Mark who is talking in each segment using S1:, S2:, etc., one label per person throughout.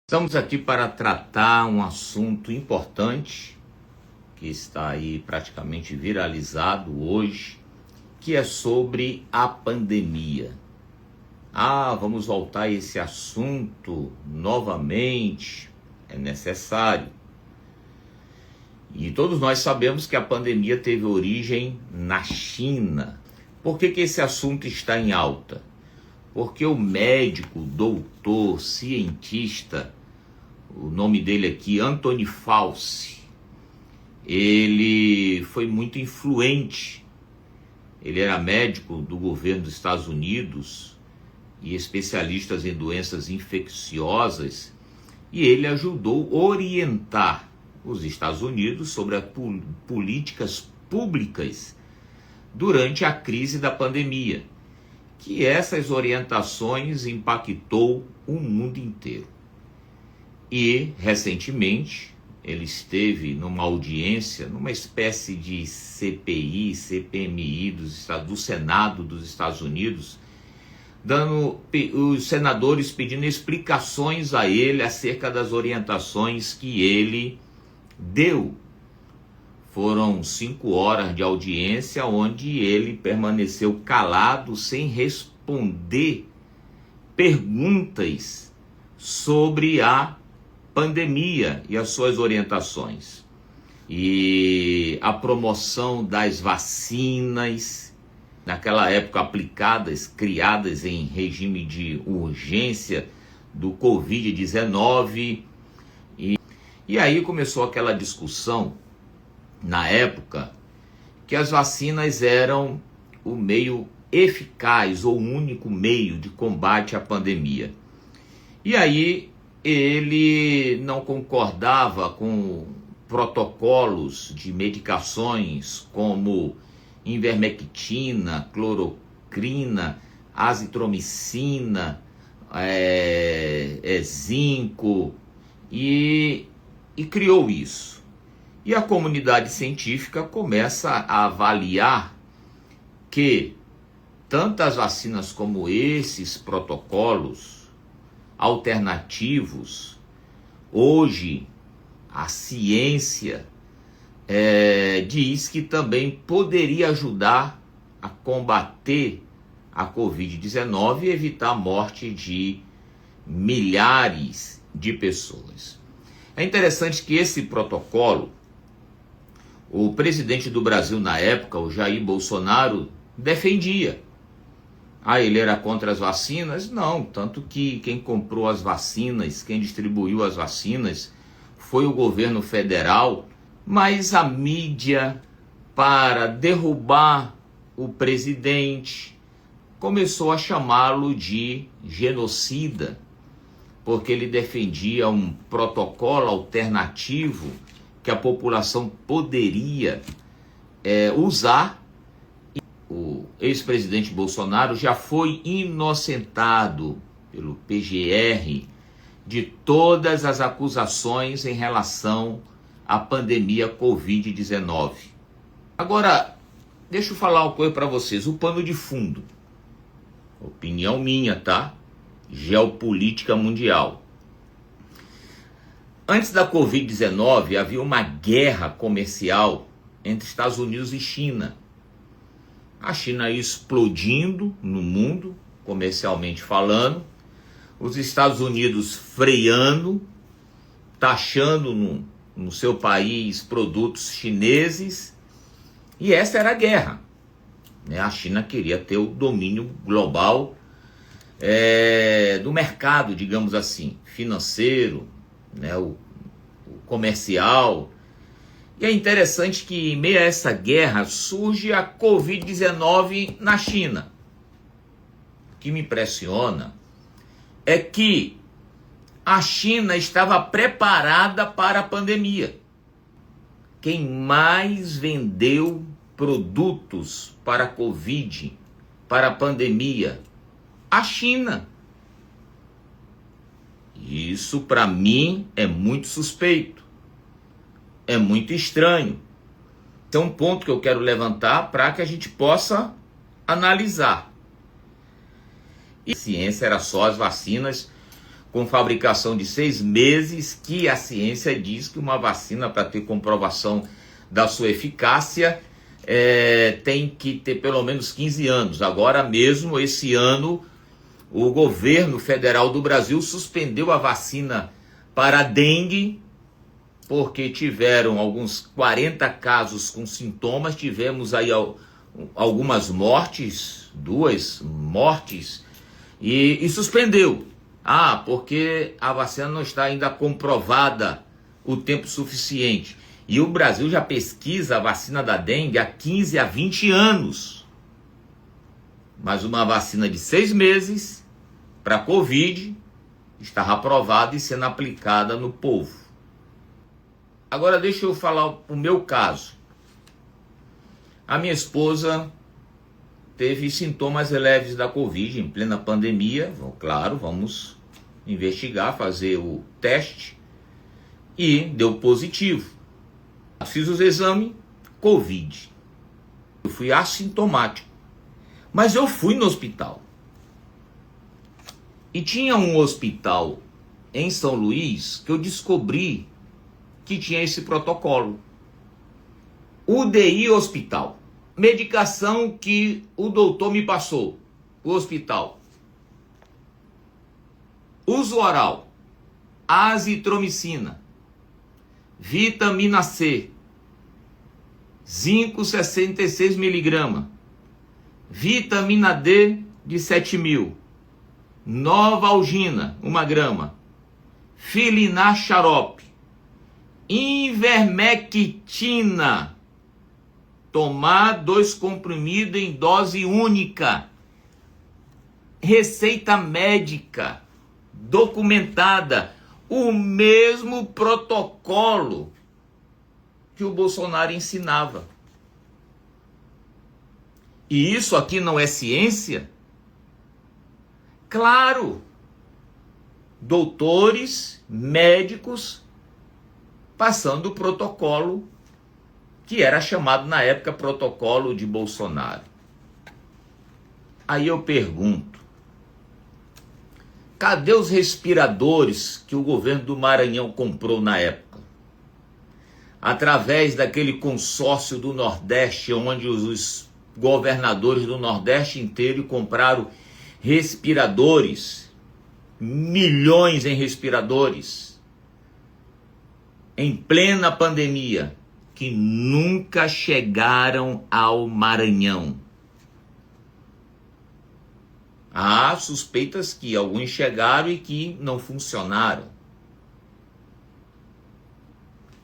S1: Estamos aqui para tratar um assunto importante que está aí praticamente viralizado hoje, que é sobre a pandemia. Vamos voltar a esse assunto novamente, é necessário. E todos nós sabemos que a pandemia teve origem na China. Por que esse assunto está em alta? Porque o médico, doutor, cientista, o nome dele aqui, Anthony Fauci, ele foi muito influente. Ele era médico do governo dos Estados Unidos e especialista em doenças infecciosas, e ele ajudou a orientar os Estados Unidos sobre as políticas públicas durante a crise da pandemia, que essas orientações impactou o mundo inteiro. E, recentemente, ele esteve numa audiência, numa espécie de CPI, CPMI do Senado dos Estados Unidos, dando os senadores pedindo explicações a ele acerca das orientações que ele deu. Foram 5 horas de audiência onde ele permaneceu calado, sem responder perguntas sobre a pandemia e as suas orientações. E a promoção das vacinas, naquela época aplicadas, criadas em regime de urgência do Covid-19. E aí começou aquela discussão, na época, que as vacinas eram o meio eficaz ou o único meio de combate à pandemia. E aí ele não concordava com protocolos de medicações como ivermectina, cloroquina, azitromicina, zinco, e criou isso. E a comunidade científica começa a avaliar que tantas vacinas como esses protocolos alternativos, hoje a ciência diz que também poderia ajudar a combater a Covid-19 e evitar a morte de milhares de pessoas. É interessante que esse protocolo, o presidente do Brasil na época, o Jair Bolsonaro, defendia. Ele era contra as vacinas? Não, tanto que quem comprou as vacinas, quem distribuiu as vacinas foi o governo federal, mas a mídia, para derrubar o presidente, começou a chamá-lo de genocida, porque ele defendia um protocolo alternativo que a população poderia usar. O ex-presidente Bolsonaro já foi inocentado pelo PGR de todas as acusações em relação à pandemia Covid-19. Agora, deixa eu falar uma coisa para vocês, o pano de fundo, opinião minha, tá? Geopolítica mundial. Antes da Covid-19, havia uma guerra comercial entre Estados Unidos e China. A China explodindo no mundo, comercialmente falando, os Estados Unidos freando, taxando no seu país produtos chineses, e essa era a guerra. A China queria ter o domínio global do mercado, digamos assim, financeiro, o comercial. E é interessante que em meio a essa guerra surge a Covid-19 na China. O que me impressiona é que a China estava preparada para a pandemia. Quem mais vendeu produtos para a Covid, para a pandemia? A China. Isso para mim é muito suspeito. É muito estranho. Então, um ponto que eu quero levantar para que a gente possa analisar. E a ciência era só as vacinas com fabricação de 6 meses, que a ciência diz que uma vacina, para ter comprovação da sua eficácia, tem que ter pelo menos 15 anos. Agora mesmo, esse ano, o governo federal do Brasil suspendeu a vacina para a dengue, porque tiveram alguns 40 casos com sintomas, tivemos aí algumas mortes, 2 mortes, e suspendeu. Porque a vacina não está ainda comprovada o tempo suficiente. E o Brasil já pesquisa a vacina da dengue há 15 a 20 anos. Mas uma vacina de 6 meses para Covid estava aprovada e sendo aplicada no povo. Agora deixa eu falar o meu caso. A minha esposa teve sintomas leves da Covid em plena pandemia. Claro, vamos investigar, fazer o teste, e deu positivo. Fiz os exames, Covid. Eu fui assintomático, mas eu fui no hospital. E tinha um hospital em São Luís que eu descobri que tinha esse protocolo. UDI hospital. Medicação que o doutor me passou, o hospital. Uso oral, azitromicina, vitamina C, zinco 66 mg, vitamina D de 7.000, novalgina 1 grama, filinar xarope, ivermectina, tomar 2 comprimidos em dose única, receita médica, documentada, o mesmo protocolo que o Bolsonaro ensinava. E isso aqui não é ciência? Claro, doutores, médicos, passando o protocolo que era chamado na época protocolo de Bolsonaro. Aí eu pergunto, cadê os respiradores que o governo do Maranhão comprou na época? Através daquele consórcio do Nordeste, onde os governadores do Nordeste inteiro compraram respiradores, milhões em respiradores, em plena pandemia, que nunca chegaram ao Maranhão. Há suspeitas que alguns chegaram e que não funcionaram.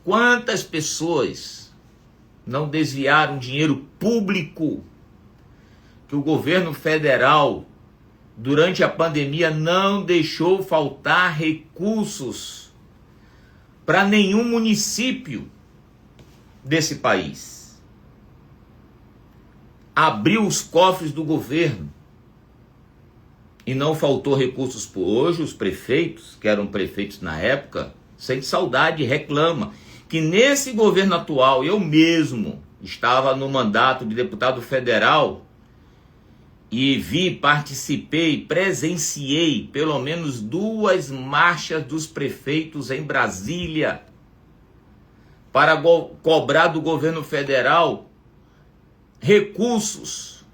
S1: Quantas pessoas não desviaram dinheiro público que o governo federal, durante a pandemia, não deixou faltar recursos para nenhum município desse país? Abriu os cofres do governo e não faltou recursos por hoje. Os prefeitos, que eram prefeitos na época, sente saudade e reclama que nesse governo atual, eu mesmo estava no mandato de deputado federal e participei, presenciei pelo menos 2 marchas dos prefeitos em Brasília para cobrar do governo federal recursos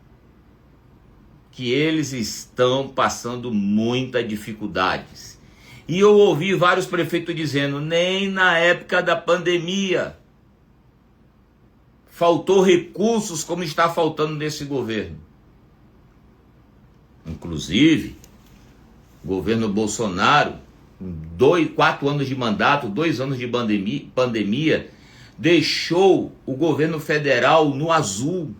S1: que eles estão passando muitas dificuldades. E eu ouvi vários prefeitos dizendo, nem na época da pandemia faltou recursos como está faltando nesse governo. Inclusive, o governo Bolsonaro, 4 anos de mandato, 2 anos de pandemia, deixou o governo federal no azul,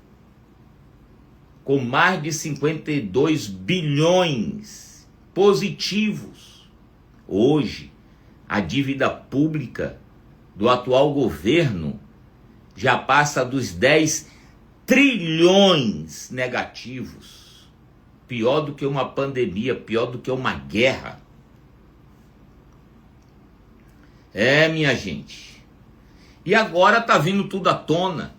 S1: com mais de 52 bilhões positivos. Hoje, a dívida pública do atual governo já passa dos 10 trilhões negativos. Pior do que uma pandemia, pior do que uma guerra. Minha gente. E agora está vindo tudo à tona.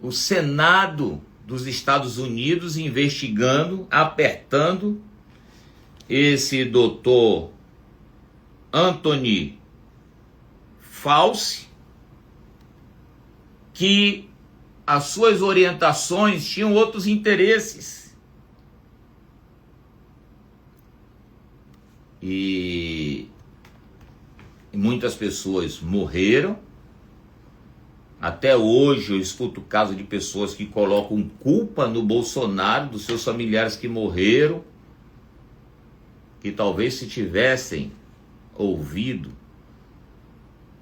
S1: O Senado dos Estados Unidos investigando, apertando esse doutor Anthony Fauci, que as suas orientações tinham outros interesses. E muitas pessoas morreram. Até hoje eu escuto casos de pessoas que colocam culpa no Bolsonaro, dos seus familiares que morreram, que talvez se tivessem ouvido,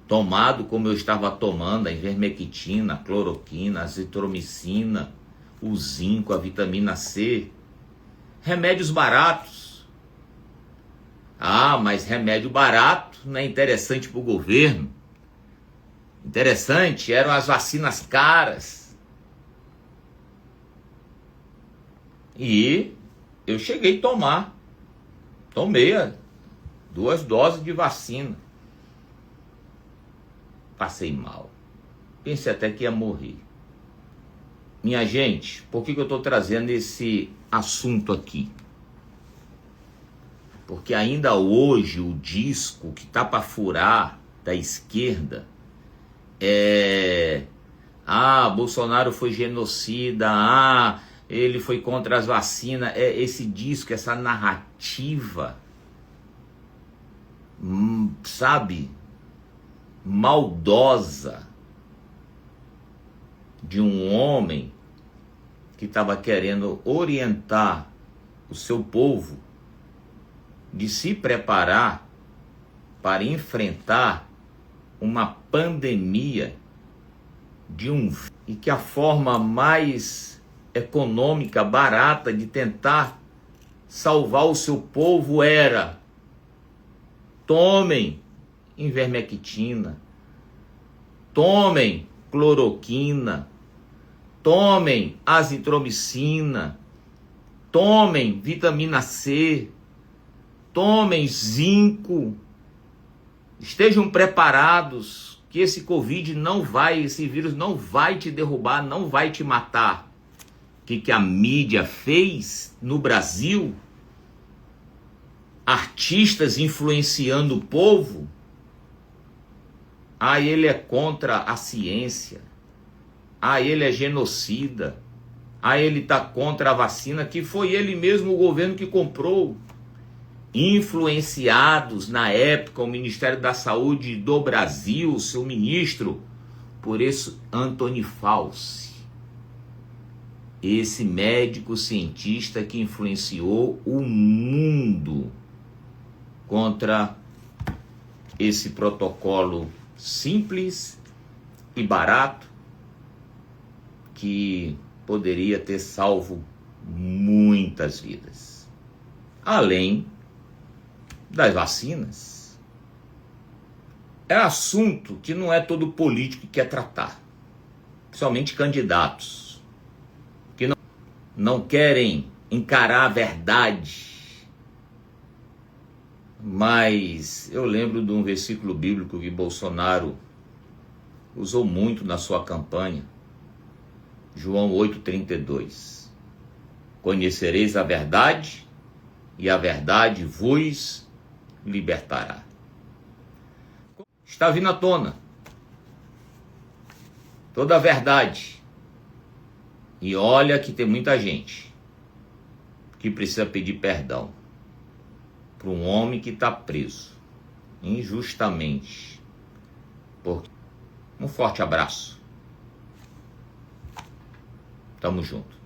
S1: tomado como eu estava tomando, a ivermectina, a cloroquina, a azitromicina, o zinco, a vitamina C, remédios baratos. Ah, mas remédio barato não é interessante para o governo. Interessante eram as vacinas caras. E eu cheguei a tomar. Tomei 2 doses de vacina. Passei mal. Pensei até que ia morrer. Minha gente, por que eu estou trazendo esse assunto aqui? Porque ainda hoje o disco que está para furar da esquerda Bolsonaro foi genocida, ele foi contra as vacinas, esse disco, essa narrativa, sabe, maldosa, de um homem que estava querendo orientar o seu povo de se preparar para enfrentar uma pandemia e que a forma mais econômica, barata de tentar salvar o seu povo era: tomem ivermectina, tomem cloroquina, tomem azitromicina, tomem vitamina C, tomem zinco. Estejam preparados que esse esse vírus não vai te derrubar, não vai te matar. O que a mídia fez no Brasil? Artistas influenciando o povo. Ele é contra a ciência. Ele é genocida. Ele está contra a vacina, que foi ele mesmo, o governo, que comprou. Influenciados na época o Ministério da Saúde do Brasil, seu ministro, por esse Anthony Fauci, esse médico cientista que influenciou o mundo contra esse protocolo simples e barato que poderia ter salvo muitas vidas, além das vacinas. É assunto que não é todo político que quer tratar, principalmente candidatos que não querem encarar a verdade. Mas eu lembro de um versículo bíblico que Bolsonaro usou muito na sua campanha, João 8,32. Conhecereis a verdade, e a verdade vos libertará. Está vindo à tona toda a verdade. E olha que tem muita gente que precisa pedir perdão para um homem que está preso injustamente. Um forte abraço. Tamo junto.